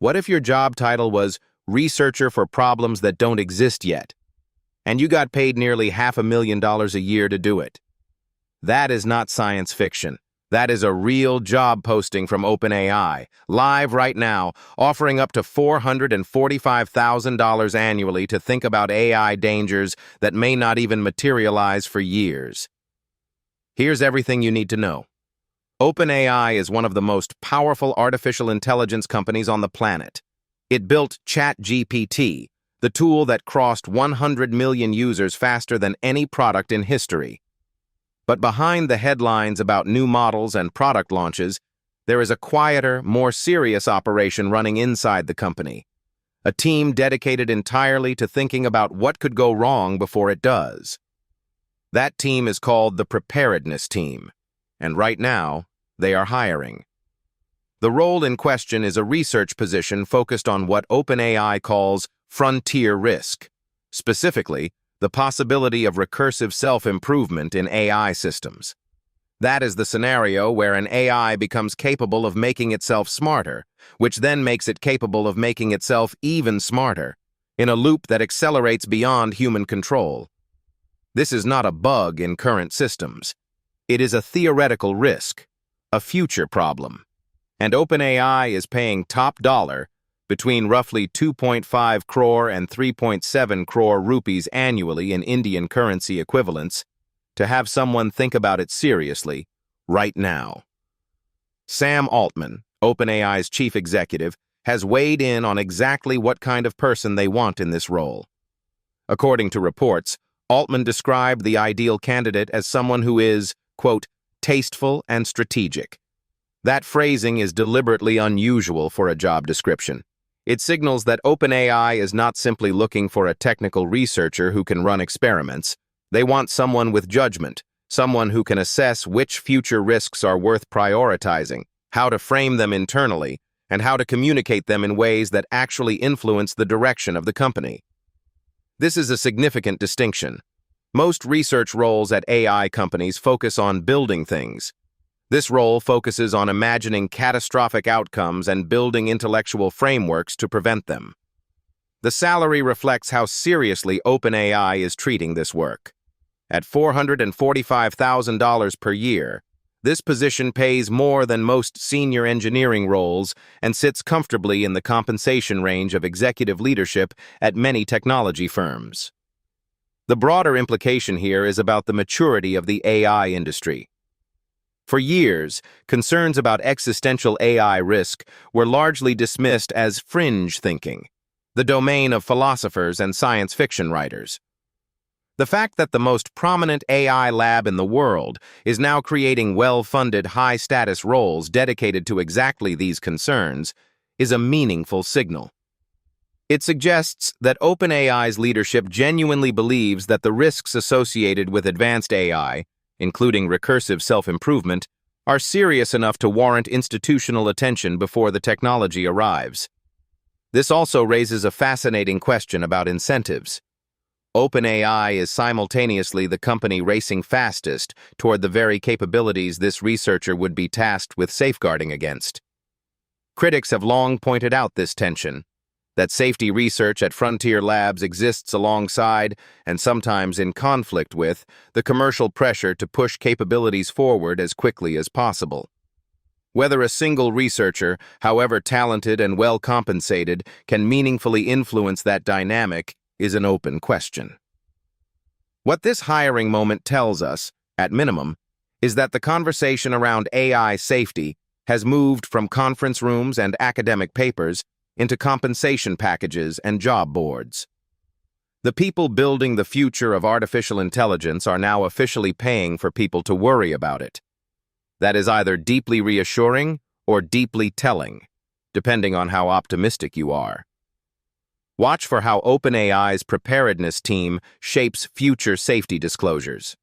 What if your job title was researcher for problems that don't exist yet, and you got paid nearly $500,000 a year to do it? That is not science fiction. That is a real job posting from OpenAI, live right now, offering up to $445,000 annually to think about AI dangers that may not even materialize for years. Here's everything you need to know. OpenAI is one of the most powerful artificial intelligence companies on the planet. It built ChatGPT, the tool that crossed 100 million users faster than any product in history. But behind the headlines about new models and product launches, there is a quieter, more serious operation running inside the company. A team dedicated entirely to thinking about what could go wrong before it does. That team is called the Preparedness Team, and right now, they are hiring. The role in question is a research position focused on what OpenAI calls frontier risk, specifically, the possibility of recursive self-improvement in AI systems. That is the scenario where an AI becomes capable of making itself smarter, which then makes it capable of making itself even smarter, in a loop that accelerates beyond human control. This is not a bug in current systems. It is a theoretical risk, a future problem. And OpenAI is paying top dollar, between roughly 2.5 crore and 3.7 crore rupees annually in Indian currency equivalents, to have someone think about it seriously, right now. Sam Altman, OpenAI's chief executive, has weighed in on exactly what kind of person they want in this role. According to reports, Altman described the ideal candidate as someone who is, quote, tasteful and strategic. That phrasing is deliberately unusual for a job description. It signals that OpenAI is not simply looking for a technical researcher who can run experiments. They want someone with judgment, someone who can assess which future risks are worth prioritizing, how to frame them internally, and how to communicate them in ways that actually influence the direction of the company. This is a significant distinction. Most research roles at AI companies focus on building things. This role focuses on imagining catastrophic outcomes and building intellectual frameworks to prevent them. The salary reflects how seriously OpenAI is treating this work. At $445,000 per year, this position pays more than most senior engineering roles and sits comfortably in the compensation range of executive leadership at many technology firms. The broader implication here is about the maturity of the AI industry. For years, concerns about existential AI risk were largely dismissed as fringe thinking, the domain of philosophers and science fiction writers. The fact that the most prominent AI lab in the world is now creating well-funded, high-status roles dedicated to exactly these concerns is a meaningful signal. It suggests that OpenAI's leadership genuinely believes that the risks associated with advanced AI, including recursive self-improvement, are serious enough to warrant institutional attention before the technology arrives. This also raises a fascinating question about incentives. OpenAI is simultaneously the company racing fastest toward the very capabilities this researcher would be tasked with safeguarding against. Critics have long pointed out this tension, that safety research at frontier labs exists alongside, and sometimes in conflict with, the commercial pressure to push capabilities forward as quickly as possible. Whether a single researcher, however talented and well compensated, can meaningfully influence that dynamic is an open question. What this hiring moment tells us, at minimum, is that the conversation around AI safety has moved from conference rooms and academic papers into compensation packages and job boards. The people building the future of artificial intelligence are now officially paying for people to worry about it. That is either deeply reassuring or deeply telling, depending on how optimistic you are. Watch for how OpenAI's preparedness team shapes future safety disclosures.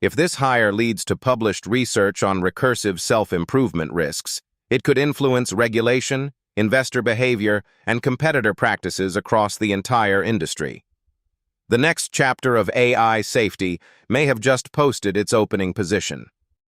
If this hire leads to published research on recursive self-improvement risks, it could influence regulation, investor behavior, and competitor practices across the entire industry. The next chapter of AI safety may have just posted its opening position.